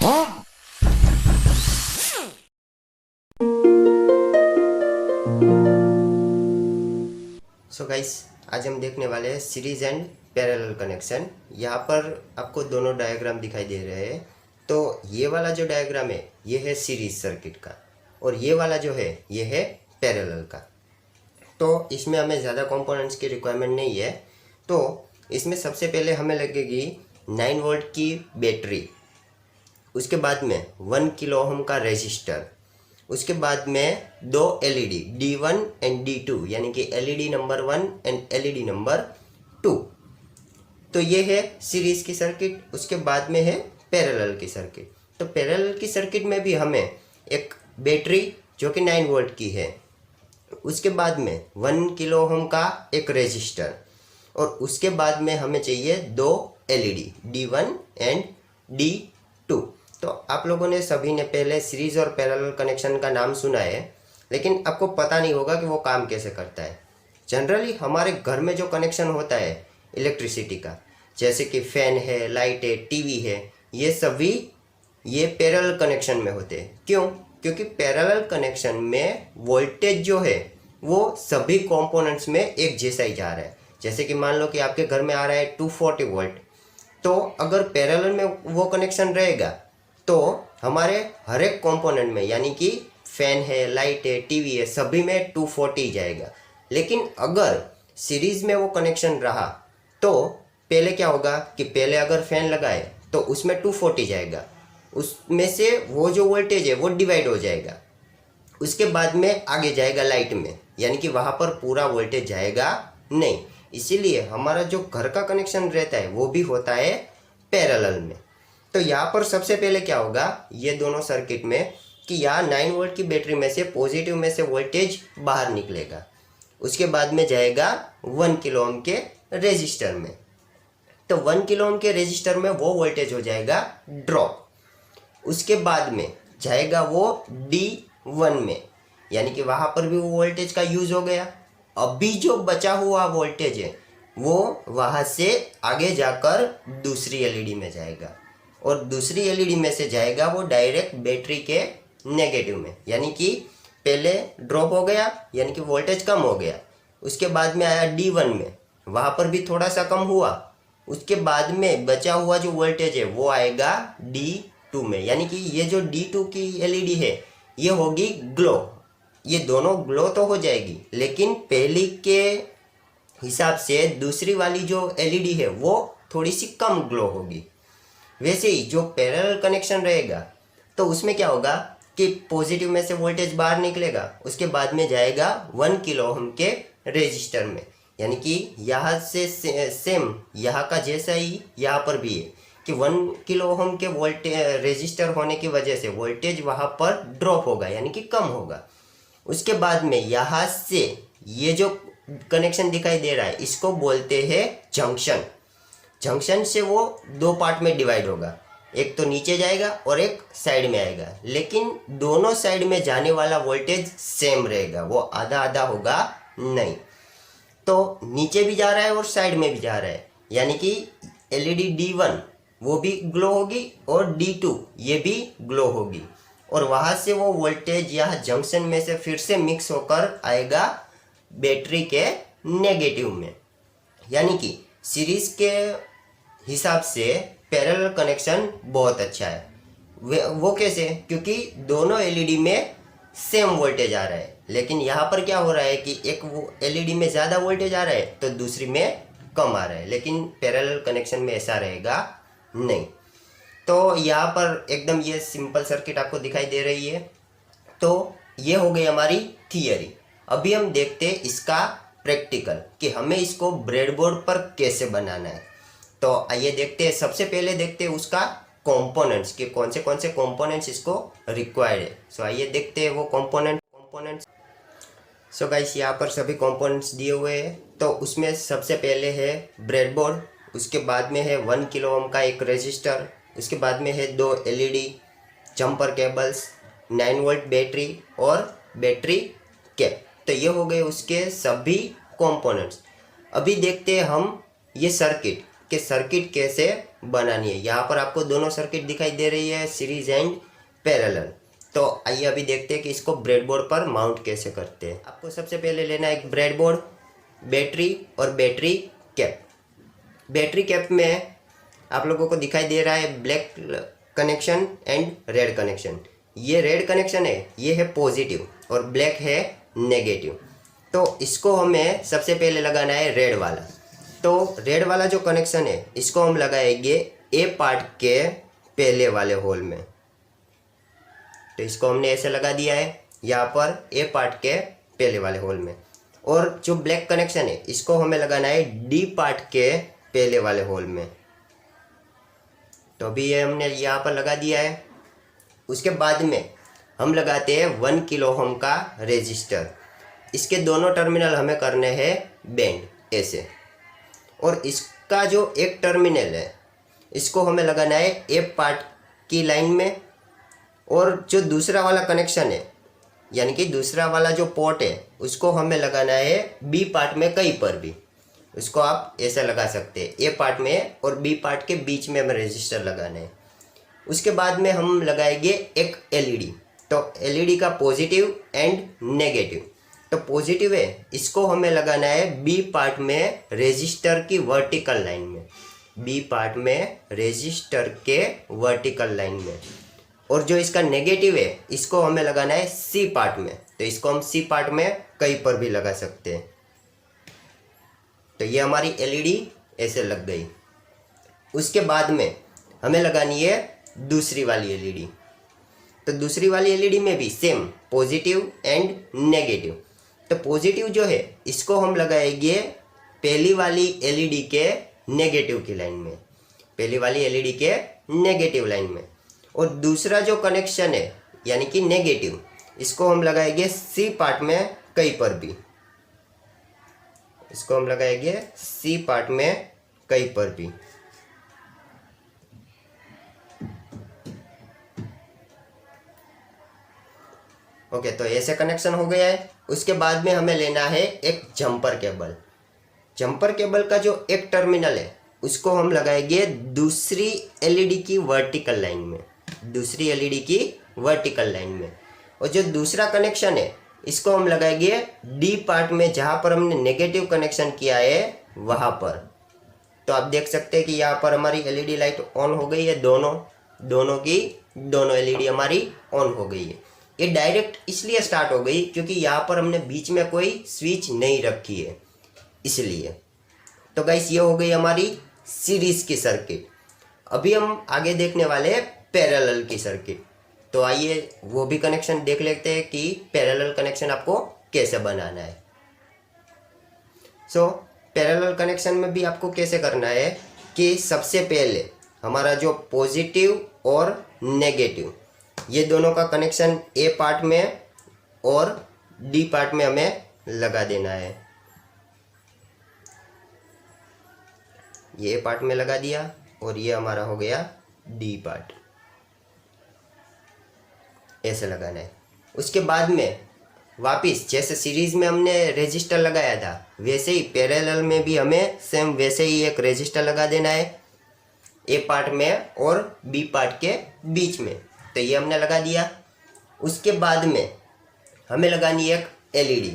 So guys, आज हम देखने वाले हैं सीरीज एंड पैरेलल कनेक्शन। यहाँ पर आपको दोनों डायग्राम दिखाई दे रहे हैं। तो ये वाला जो डायग्राम है ये है सीरीज सर्किट का, और ये वाला जो है ये है पैरेलल का। तो इसमें हमें ज़्यादा कंपोनेंट्स की रिक्वायरमेंट नहीं है। तो इसमें सबसे पहले हमें लगेगी 9 वोल्ट की बैटरी, उसके बाद में 1 किलो ओम का रेजिस्टर, उसके बाद में 2 LED D1 एंड D2, यानी कि LED number 1 and LED number 2। तो ये है सीरीज की सर्किट। उसके बाद में है पैरेलल की सर्किट। तो पैरेलल की सर्किट में भी हमें एक बैटरी जो कि 9 वोल्ट की है, उसके बाद में 1 किलो ओम का एक रेजिस्टर, और उसके बाद में हमें चाहिए 2 LED D1 एंड D2। तो आप लोगों ने सभी ने पहले सीरीज और पैरेलल कनेक्शन का नाम सुना है, लेकिन आपको पता नहीं होगा कि वो काम कैसे करता है। जनरली हमारे घर में जो कनेक्शन होता है इलेक्ट्रिसिटी का, जैसे कि फैन है, लाइट है, टीवी है, ये सभी ये पैरेलल कनेक्शन में होते हैं। क्यों? क्योंकि पैरेलल कनेक्शन में वोल्टेज जो है वो सभी कंपोनेंट्स में एक जैसा ही जा रहा है। जैसे कि मान लो कि आपके घर में आ रहा है 240 वोल्ट, तो अगर पैरेलल में वो कनेक्शन रहेगा तो हमारे हर एक कंपोनेंट में, यानी कि फैन है, लाइट है, टीवी है, सभी में 240 जाएगा। लेकिन अगर सीरीज में वो कनेक्शन रहा तो पहले क्या होगा कि पहले अगर फैन लगाए तो उसमें 240 जाएगा, उसमें से वो जो वोल्टेज है वो डिवाइड हो जाएगा, उसके बाद में आगे जाएगा लाइट में, यानी कि वहाँ पर पूरा वोल्टेज जाएगा नहीं। इसीलिए हमारा जो घर का कनेक्शन रहता है वो भी होता है पैरेलल में। तो यहाँ पर सबसे पहले क्या होगा ये दोनों सर्किट में कि यहाँ 9 वोल्ट की बैटरी में से पॉजिटिव में से वोल्टेज बाहर निकलेगा, उसके बाद में जाएगा 1 किलो ओम के रेजिस्टर में। तो 1 किलो ओम के रेजिस्टर में वो वोल्टेज हो जाएगा ड्रॉप, उसके बाद में जाएगा वो D1 में, यानी कि वहाँ पर भी वो वोल्टेज का यूज हो गया। अभी जो बचा हुआ वोल्टेज है वो वहाँ से आगे जाकर दूसरी LED में जाएगा, और दूसरी LED में से जाएगा वो डायरेक्ट बैटरी के नेगेटिव में, यानी कि पहले ड्रॉप हो गया, यानी कि वोल्टेज कम हो गया, उसके बाद में आया D1 में, वहाँ पर भी थोड़ा सा कम हुआ, उसके बाद में बचा हुआ जो वोल्टेज है वो आएगा D2 में, यानी कि ये जो D2 की LED है ये होगी ग्लो। ये दोनों ग्लो तो हो जाएगी, लेकिन पहली के हिसाब से दूसरी वाली जो LED है वो थोड़ी सी कम ग्लो होगी। वैसे ही जो पैरेलल कनेक्शन रहेगा तो उसमें क्या होगा कि पॉजिटिव में से वोल्टेज बाहर निकलेगा, उसके बाद में जाएगा 1 किलो ओम के रेजिस्टर में, यानी कि यहाँ से सेम यहाँ का जैसा ही यहाँ पर भी है कि 1 किलो ओम के वोल्टेज रेजिस्टर होने की वजह से वोल्टेज वहाँ पर ड्रॉप होगा, यानी कि कम होगा। उसके बाद में यहाँ से ये जो कनेक्शन दिखाई दे रहा है इसको बोलते हैं जंक्शन। जंक्शन से वो 2 पार्ट में डिवाइड होगा, एक तो नीचे जाएगा और एक साइड में आएगा, लेकिन दोनों साइड में जाने वाला वोल्टेज सेम रहेगा, वो आधा आधा होगा नहीं। तो नीचे भी जा रहा है और साइड में भी जा रहा है, यानी कि LED D1 वो भी ग्लो होगी और D2 ये भी ग्लो होगी, और वहाँ से वो वोल्टेज यहाँ जंक्शन में से फिर से मिक्स होकर आएगा बैटरी के नेगेटिव में। यानी कि सीरीज के हिसाब से पैरेलल कनेक्शन बहुत अच्छा है। वो कैसे? क्योंकि दोनों LED में सेम वोल्टेज आ रहा है, लेकिन यहाँ पर क्या हो रहा है कि एक LED में ज़्यादा वोल्टेज आ रहा है तो दूसरी में कम आ रहा है, लेकिन पैरेलल कनेक्शन में ऐसा रहेगा नहीं। तो यहाँ पर एकदम ये सिंपल सर्किट आपको दिखाई दे रही है। तो ये हो गई हमारी थियरी। अभी हम देखते हैं इसका प्रैक्टिकल कि हमें इसको ब्रेडबोर्ड पर कैसे बनाना है। तो आइए देखते हैं। सबसे पहले देखते हैं उसका कंपोनेंट्स कि कौन से कंपोनेंट्स इसको रिक्वायर्ड है। सो आइए देखते हैं वो कंपोनेंट्स। सो गाइस, यहाँ पर सभी कंपोनेंट्स दिए हुए हैं। तो उसमें सबसे पहले है ब्रेडबोर्ड, उसके बाद में है 1 किलो ओम का एक रेजिस्टर, उसके बाद में है 2 LED, jumper cables, 9 volt battery और बैटरी कैप। तो ये हो गए उसके सभी कंपोनेंट्स। अभी देखते हैं हम ये सर्किट कैसे बनानी है। यहाँ पर आपको दोनों सर्किट दिखाई दे रही है, सीरीज एंड पैरेलल। तो आइए अभी देखते हैं कि इसको ब्रेडबोर्ड पर माउंट कैसे करते हैं। आपको सबसे पहले लेना है एक ब्रेडबोर्ड, बैटरी और बैटरी कैप। बैटरी कैप में आप लोगों को दिखाई दे रहा है black connection and red connection. ये रेड कनेक्शन है, ये है पॉजिटिव और ब्लैक है नेगेटिव। तो इसको हमें सबसे पहले लगाना है रेड वाला। तो रेड वाला जो कनेक्शन है इसको हम लगाएंगे ए पार्ट के पहले वाले होल में। तो इसको हमने ऐसे लगा दिया है यहाँ पर ए पार्ट के पहले वाले होल में। और जो ब्लैक कनेक्शन है इसको हमें लगाना है डी पार्ट के पहले वाले होल में। तो अभी ये हमने यहाँ पर लगा दिया है। उसके बाद में हम लगाते हैं 1 किलो ओम का रेजिस्टर। इसके दोनों टर्मिनल हमें करने हैं बेंड ऐसे। और इसका जो एक टर्मिनल है इसको हमें लगाना है ए पार्ट की लाइन में। और जो दूसरा वाला कनेक्शन है यानी कि दूसरा वाला जो पोर्ट है उसको हमें लगाना है बी पार्ट में कहीं पर भी। उसको आप ऐसे लगा सकते हैं, ए पार्ट में और बी पार्ट के बीच में हमें रेजिस्टर लगाना है। उसके बाद में हम लगाएंगे एक एलईडी। तो एलईडी का पॉजिटिव एंड नेगेटिव। तो पॉजिटिव है इसको हमें लगाना है बी पार्ट में रेजिस्टर की वर्टिकल लाइन में, बी पार्ट में रेजिस्टर के वर्टिकल लाइन में। और जो इसका नेगेटिव है इसको हमें लगाना है सी पार्ट में। तो इसको हम सी पार्ट में कहीं पर भी लगा सकते हैं। तो ये हमारी एलईडी ऐसे लग गई। उसके बाद में हमें लगानी है दूसरी वाली एलईडी। तो दूसरी वाली एलईडी में भी सेम पॉजिटिव एंड नेगेटिव। तो पॉजिटिव जो है इसको हम लगाएंगे पहली वाली एलईडी के नेगेटिव की लाइन में, पहली वाली एलईडी के नेगेटिव लाइन में। और दूसरा जो कनेक्शन है यानी कि नेगेटिव इसको हम लगाएंगे सी पार्ट में कहीं पर भी। इसको हम लगाएंगे सी पार्ट में कहीं पर भी। ओके, तो ऐसे कनेक्शन हो गया है। उसके बाद में हमें लेना है एक जंपर केबल। जंपर केबल का जो एक टर्मिनल है उसको हम लगाएंगे दूसरी एलईडी की वर्टिकल लाइन में, दूसरी एलईडी की वर्टिकल लाइन में। और जो दूसरा कनेक्शन है इसको हम लगाएंगे डी पार्ट में, जहाँ पर हमने नेगेटिव कनेक्शन किया है वहाँ पर। तो आप देख सकते हैं कि यहाँ पर हमारी एलईडी लाइट ऑन हो गई है, दोनों एलईडी हमारी ऑन हो गई है। ये डायरेक्ट इसलिए स्टार्ट हो गई क्योंकि यहाँ पर हमने बीच में कोई स्विच नहीं रखी है, इसलिए। तो गाइस ये हो गई हमारी सीरीज की सर्किट। अभी हम आगे देखने वाले हैं पैरेलल की सर्किट। तो आइए वो भी कनेक्शन देख लेते हैं कि पैरेलल कनेक्शन आपको कैसे बनाना है। पैरेलल कनेक्शन में भी आपको कैसे करना है कि सबसे पहले हमारा जो पॉजिटिव और नेगेटिव ये दोनों का कनेक्शन ए पार्ट में और डी पार्ट में हमें लगा देना है। ये ए पार्ट में लगा दिया और ये हमारा हो गया डी पार्ट, ऐसे लगाना है। उसके बाद में वापिस जैसे सीरीज में हमने रेजिस्टर लगाया था वैसे ही पैरेलल में भी हमें सेम वैसे ही एक रेजिस्टर लगा देना है ए पार्ट में और बी पार्ट के बीच में। तो ये हमने लगा दिया। उसके बाद में हमें लगानी है एक एलईडी।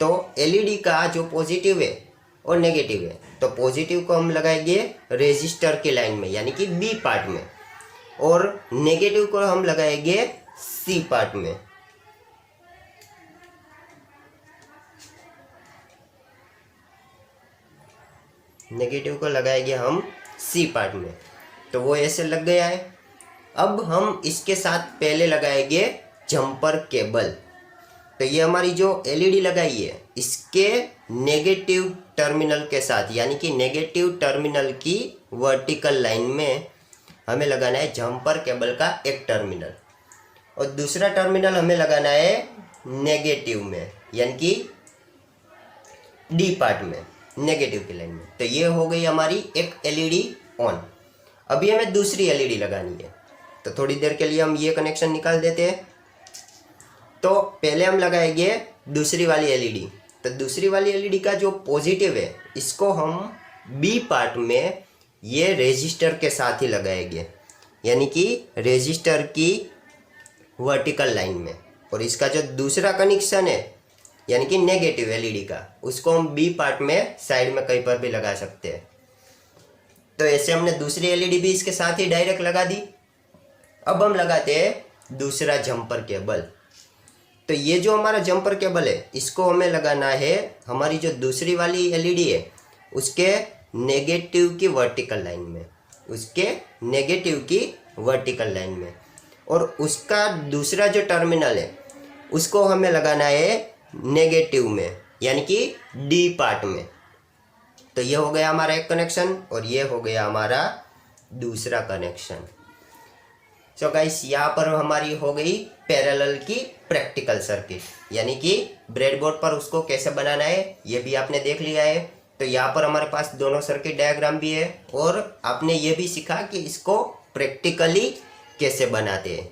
तो एलईडी का जो पॉजिटिव है और नेगेटिव है, तो पॉजिटिव को हम लगाएंगे रेजिस्टर की लाइन में यानी कि बी पार्ट में, और नेगेटिव को हम लगाएंगे सी पार्ट में। नेगेटिव को लगाएंगे हम सी पार्ट में। तो वो ऐसे लग गया है। अब हम इसके साथ पहले लगाएंगे जंपर केबल। तो ये हमारी जो एलईडी लगाई है इसके नेगेटिव टर्मिनल के साथ यानी कि नेगेटिव टर्मिनल की वर्टिकल लाइन में हमें लगाना है जंपर केबल का एक टर्मिनल, और दूसरा टर्मिनल हमें लगाना है नेगेटिव में यानी कि डी पार्ट में, नेगेटिव की लाइन में। तो ये हो गई हमारी एक एलईडी ऑन। अभी हमें दूसरी एलईडी लगानी है, तो थोड़ी देर के लिए हम ये कनेक्शन निकाल देते हैं। तो पहले हम लगाएंगे दूसरी वाली एलईडी। तो दूसरी वाली एलईडी का जो पॉजिटिव है इसको हम बी पार्ट में ये रेजिस्टर के साथ ही लगाएंगे, यानी कि रेजिस्टर की वर्टिकल लाइन में। और इसका जो दूसरा कनेक्शन है यानी कि नेगेटिव एलईडी का, उसको हम बी पार्ट में साइड में कहीं पर भी लगा सकते हैं। तो ऐसे हमने दूसरी एलईडी भी इसके साथ ही डायरेक्ट लगा दी। अब हम लगाते हैं दूसरा जंपर केबल। तो ये जो हमारा जंपर केबल है, इसको हमें लगाना है हमारी जो दूसरी वाली एलईडी है उसके नेगेटिव की वर्टिकल लाइन में, उसके नेगेटिव की वर्टिकल लाइन में। और उसका दूसरा जो टर्मिनल है उसको हमें लगाना है नेगेटिव में, यानी कि डी पार्ट में। तो ये हो गया हमारा एक कनेक्शन और ये हो गया हमारा दूसरा कनेक्शन। सो गाइस, यहाँ पर हमारी हो गई पैरेलल की प्रैक्टिकल सर्किट, यानी कि ब्रेडबोर्ड पर उसको कैसे बनाना है ये भी आपने देख लिया है। तो यहाँ पर हमारे पास दोनों सर्किट डायग्राम भी है और आपने ये भी सीखा कि इसको प्रैक्टिकली कैसे बनाते हैं।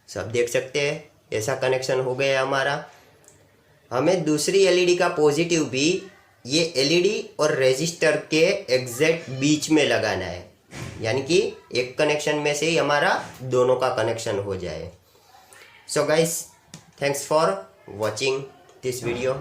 सब देख सकते हैं, ऐसा कनेक्शन हो गया हमारा। हमें दूसरी एलईडी का पॉजिटिव भी ये एलईडी और रेजिस्टर के एग्जैक्ट बीच में लगाना है, यानी कि एक कनेक्शन में से ही हमारा दोनों का कनेक्शन हो जाए। So guys, thanks for watching this video.